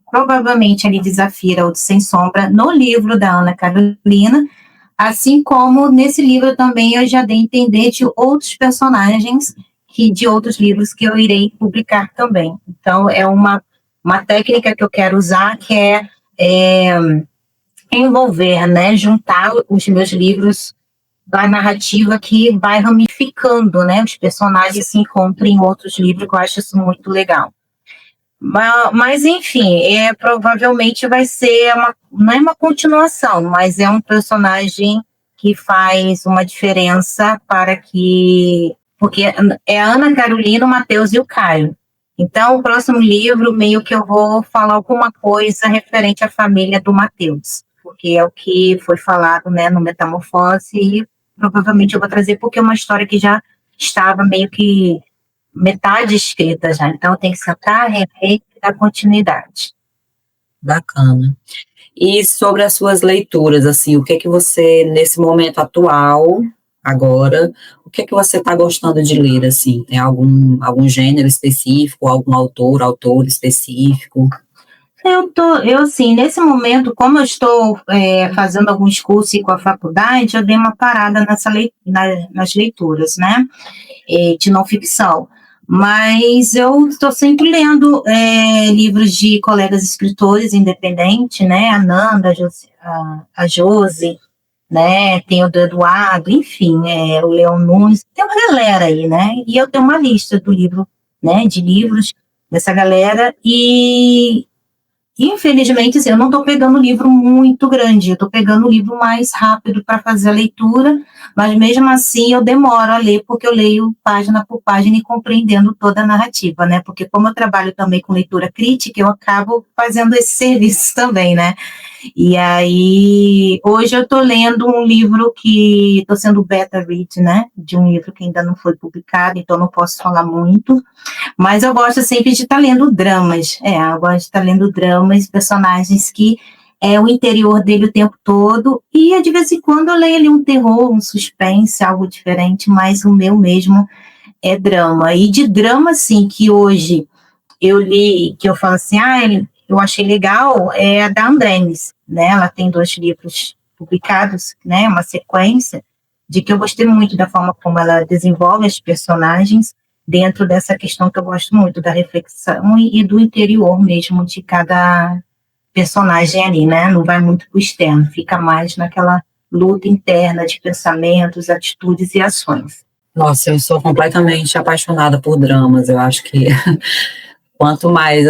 provavelmente ali de Zafira ou de Sem Sombra, no livro da Ana Carolina, assim como nesse livro também eu já dei a entender de outros personagens de outros livros que eu irei publicar também. Então, é uma técnica que eu quero usar, que é envolver, né, juntar os meus livros da narrativa que vai ramificando, né, os personagens se encontram em outros livros, que eu acho isso muito legal. Mas enfim, provavelmente vai ser, não é uma continuação, mas é um personagem que faz uma diferença porque é a Ana Carolina, o Matheus e o Caio. Então, o próximo livro, meio que eu vou falar alguma coisa referente à família do Matheus, porque é o que foi falado, né, no Metamorfose, e provavelmente eu vou trazer, porque é uma história que já estava meio que metade escrita já, então tem que sentar, rever e dar continuidade. Bacana. E sobre as suas leituras, assim, o que é que você, nesse momento atual, agora, o que é que você está gostando de ler, assim? Tem algum gênero específico, algum autor específico? Assim, nesse momento, como eu estou fazendo alguns cursos com a faculdade, eu dei uma parada nas leituras, né, de não ficção. Mas eu estou sempre lendo livros de colegas escritores independentes, né, a Nanda, a Josi, né, tem o do Eduardo, enfim, o Leon Nunes, tem uma galera aí, né, e eu tenho uma lista do livro, né, de livros dessa galera, e infelizmente, assim, eu não estou pegando livro muito grande, eu estou pegando livro mais rápido para fazer a leitura, mas mesmo assim eu demoro a ler, porque eu leio página por página e compreendendo toda a narrativa, né? Porque como eu trabalho também com leitura crítica, eu acabo fazendo esse serviço também, né? E aí, hoje eu estou lendo um livro que estou sendo beta read, né? De um livro que ainda não foi publicado, então não posso falar muito. Mas eu gosto sempre de estar lendo dramas. Eu gosto de estar lendo dramas, personagens que é o interior dele o tempo todo. E de vez em quando eu leio ali um terror, um suspense, algo diferente, mas o meu mesmo é drama. E de drama, assim, que hoje eu li, que eu falo assim, eu achei legal, é a da Andrenes, né? Ela tem 2 livros publicados, né? Uma sequência, de que eu gostei muito da forma como ela desenvolve os personagens, dentro dessa questão que eu gosto muito, da reflexão e do interior mesmo de cada personagem ali, né? Não vai muito para o externo, fica mais naquela luta interna de pensamentos, atitudes e ações. Nossa, eu sou completamente apaixonada por dramas, eu acho que quanto mais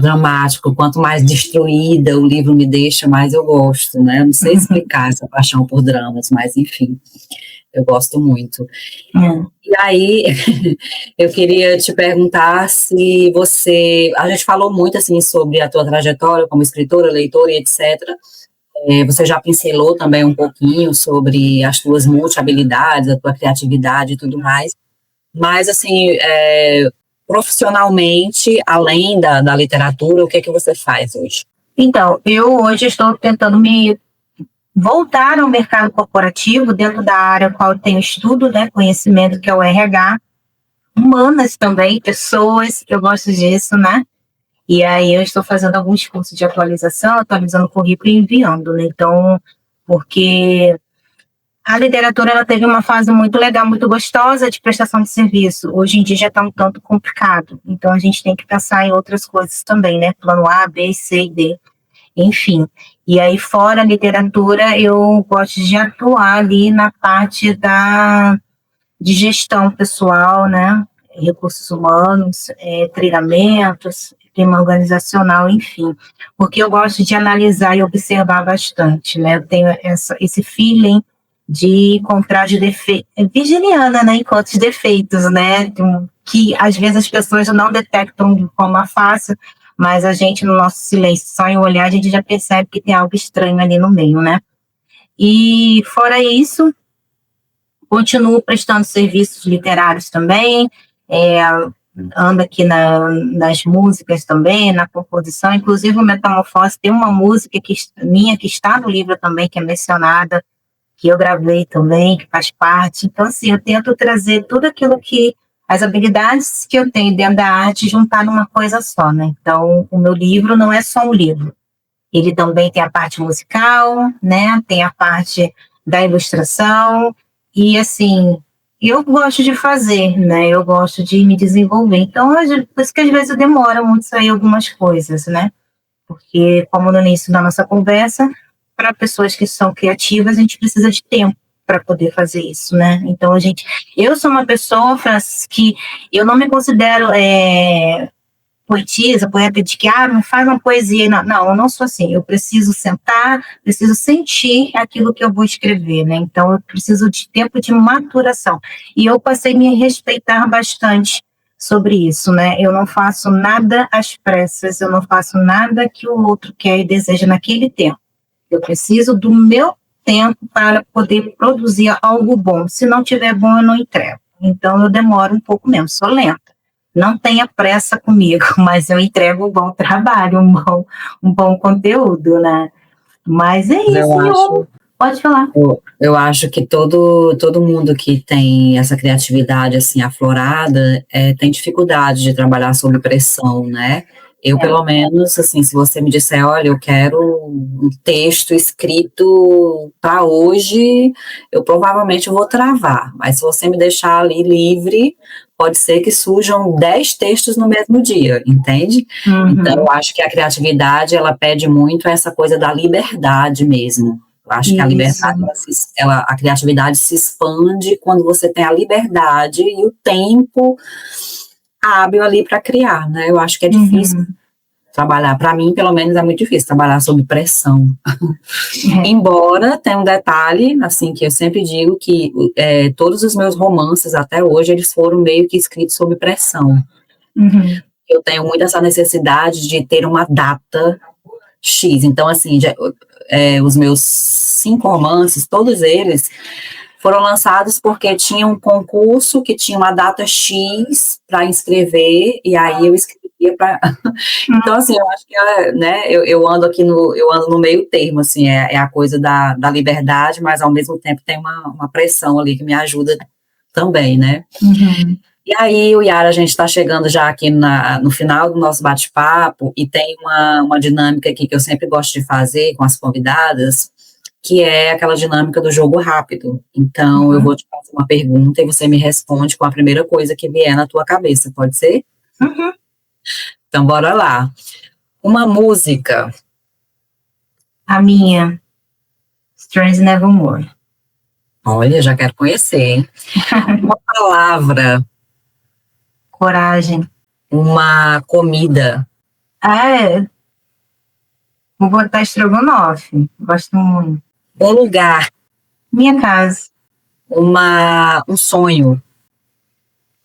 dramático, quanto mais destruída o livro me deixa, mais eu gosto, né? Eu não sei explicar essa paixão por dramas, mas enfim, eu gosto muito. E aí, eu queria te perguntar se a gente falou muito, assim, sobre a tua trajetória como escritora, leitora e etc. Você já pincelou também um pouquinho sobre as tuas multi-habilidades, a tua criatividade e tudo mais, mas, assim, profissionalmente, além da literatura, o que é que você faz hoje? Então, eu hoje estou tentando me voltar ao mercado corporativo, dentro da área qual eu tenho estudo, né, conhecimento, que é o RH, humanas também, pessoas, eu gosto disso, né? E aí eu estou fazendo alguns cursos de atualização, atualizando o currículo e enviando, né? Então, porque a literatura ela teve uma fase muito legal, muito gostosa de prestação de serviço. Hoje em dia já está um tanto complicado. Então, a gente tem que pensar em outras coisas também, né? Plano A, B, C e D. Enfim. E aí, fora a literatura, eu gosto de atuar ali na parte de gestão pessoal, né? Recursos humanos, treinamentos, clima organizacional, enfim. Porque eu gosto de analisar e observar bastante, né? Eu tenho esse feeling de encontrar de defeitos, virginiana, né, encontros de defeitos, né, que às vezes as pessoas não detectam de forma fácil, mas a gente, no nosso silêncio, só em olhar, a gente já percebe que tem algo estranho ali no meio, né. E fora isso, continuo prestando serviços literários também, ando aqui nas músicas também, na composição, inclusive o Metamorfose tem uma música minha que está no livro também, que é mencionada, que eu gravei também, que faz parte. Então, assim, eu tento trazer tudo aquilo as habilidades que eu tenho dentro da arte, juntar numa coisa só, né? Então, o meu livro não é só um livro. Ele também tem a parte musical, né? Tem a parte da ilustração, e assim, eu gosto de fazer, né? Eu gosto de me desenvolver. Então, por isso que às vezes demora muito sair algumas coisas, né? Porque, como no início da nossa conversa, para pessoas que são criativas, a gente precisa de tempo para poder fazer isso, né? Então, eu sou uma pessoa, Francis, que eu não me considero poetisa, poeta de que, não faz uma poesia. Não, eu não sou assim. Eu preciso sentar, preciso sentir aquilo que eu vou escrever, né? Então, eu preciso de tempo de maturação. E eu passei a me respeitar bastante sobre isso, né? Eu não faço nada às pressas, eu não faço nada que o outro quer e deseja naquele tempo. Eu preciso do meu tempo para poder produzir algo bom. Se não tiver bom, eu não entrego. Então, eu demoro um pouco mesmo, sou lenta. Não tenha pressa comigo, mas eu entrego um bom trabalho, um bom conteúdo, né? Mas é isso, pode falar. Eu acho que todo mundo que tem essa criatividade assim aflorada tem dificuldade de trabalhar sob pressão, né? Eu, pelo menos, assim, se você me disser, olha, eu quero um texto escrito para hoje, eu provavelmente vou travar. Mas se você me deixar ali livre, pode ser que surjam 10 textos no mesmo dia, entende? Uhum. Então, eu acho que a criatividade, ela pede muito essa coisa da liberdade mesmo. Eu acho que a liberdade, a criatividade se expande quando você tem a liberdade e o tempo hábil ali para criar, né? Eu acho que é difícil trabalhar. Para mim, pelo menos, é muito difícil trabalhar sob pressão. Embora tenha um detalhe, assim, que eu sempre digo que todos os meus romances até hoje, eles foram meio que escritos sob pressão. Eu tenho muito essa necessidade de ter uma data X. Então, assim, os meus 5 romances, todos eles foram lançados porque tinha um concurso que tinha uma data X para inscrever, e aí eu escrevia para... Então, assim, eu acho que, né, eu ando no meio termo, assim, é a coisa da liberdade, mas ao mesmo tempo tem uma pressão ali que me ajuda também, né? E aí, Yara, a gente está chegando já aqui no final do nosso bate-papo, e tem uma dinâmica aqui que eu sempre gosto de fazer com as convidadas, que é aquela dinâmica do jogo rápido. Então, eu vou te fazer uma pergunta e você me responde com a primeira coisa que vier na tua cabeça, pode ser? Então, bora lá. Uma música. A minha, Strange Nevermore. Olha, já quero conhecer, hein? Uma palavra. Coragem. Uma comida. Vou botar estrogonofe. Gosto muito. Um lugar. Minha casa. Um sonho.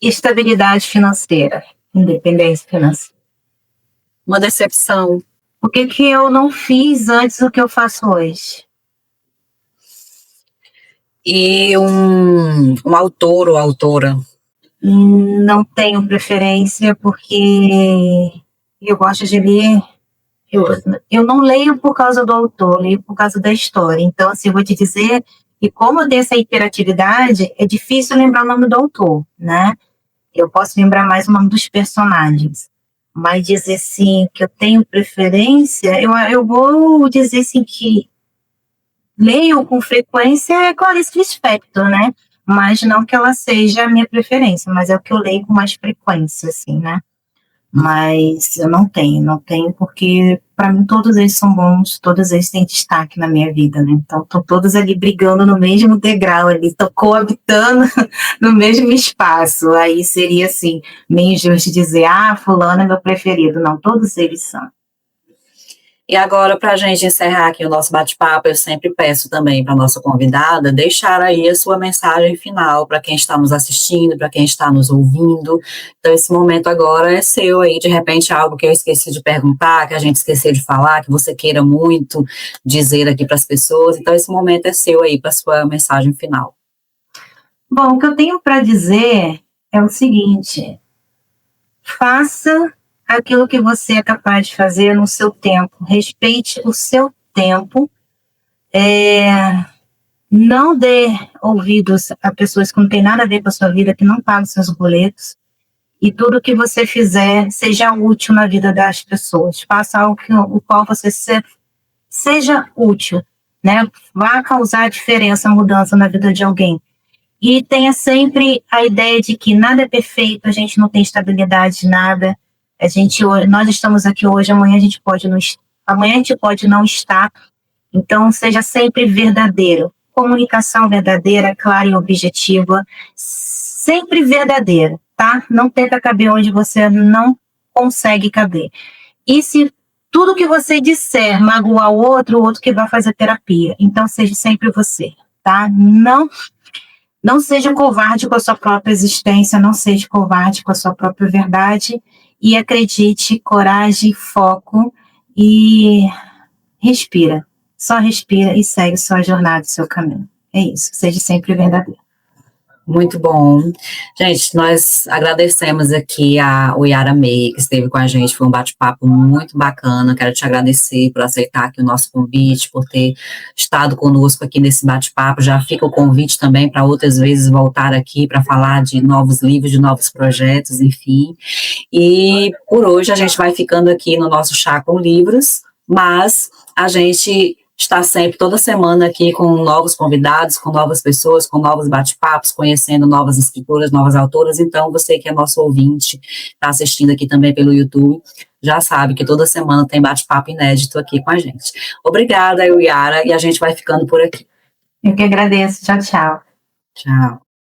Estabilidade financeira. Independência financeira. Uma decepção. O que eu não fiz antes do que eu faço hoje? E um autor ou autora. Não tenho preferência, porque eu gosto de ler. Eu não leio por causa do autor, leio por causa da história. Então, assim, eu vou te dizer que, como eu tenho essa hiperatividade, é difícil lembrar o nome do autor, né? Eu posso lembrar mais o nome dos personagens. Mas dizer, assim, que eu tenho preferência, eu vou dizer, assim, que leio com frequência Clarice Lispector, né? Mas não que ela seja a minha preferência, mas é o que eu leio com mais frequência, assim, né? Mas eu não tenho, porque para mim todos eles são bons, todos eles têm destaque na minha vida, né? Então estão todos ali brigando no mesmo degrau, ali, estão coabitando no mesmo espaço. Aí seria assim, meio injusto dizer, fulano é meu preferido. Não, todos eles são. E agora, para a gente encerrar aqui o nosso bate-papo, eu sempre peço também para a nossa convidada deixar aí a sua mensagem final para quem está nos assistindo, para quem está nos ouvindo. Então, esse momento agora é seu aí, de repente, algo que eu esqueci de perguntar, que a gente esqueceu de falar, que você queira muito dizer aqui para as pessoas. Então, esse momento é seu aí, para a sua mensagem final. Bom, o que eu tenho para dizer é o seguinte: faça aquilo que você é capaz de fazer no seu tempo. Respeite o seu tempo. Não dê ouvidos a pessoas que não têm nada a ver com a sua vida, que não pagam seus boletos. E tudo que você fizer seja útil na vida das pessoas. Faça algo o qual você seja útil, né? Vá causar diferença, mudança na vida de alguém. E tenha sempre a ideia de que nada é perfeito, a gente não tem estabilidade de nada. Nós estamos aqui hoje, amanhã a gente pode não estar. Então, seja sempre verdadeiro. Comunicação verdadeira, clara e objetiva. Sempre verdadeira, tá? Não tenta caber onde você não consegue caber. E se tudo que você disser magoar o outro que vai fazer terapia. Então, seja sempre você, tá? Não seja covarde com a sua própria existência, não seja covarde com a sua própria verdade e acredite, coragem, foco e respira. Só respira e segue sua jornada, seu caminho. É isso, seja sempre verdadeiro. Muito bom. Gente, nós agradecemos aqui a Yara May, que esteve com a gente, foi um bate-papo muito bacana, quero te agradecer por aceitar aqui o nosso convite, por ter estado conosco aqui nesse bate-papo, já fica o convite também para outras vezes voltar aqui para falar de novos livros, de novos projetos, enfim, e por hoje a gente vai ficando aqui no nosso Chá com Livros, mas a gente está sempre, toda semana aqui com novos convidados, com novas pessoas, com novos bate-papos, conhecendo novas escritoras, novas autoras. Então, você que é nosso ouvinte, está assistindo aqui também pelo YouTube, já sabe que toda semana tem bate-papo inédito aqui com a gente. Obrigada, Yara, e a gente vai ficando por aqui. Eu que agradeço. Tchau, tchau. Tchau.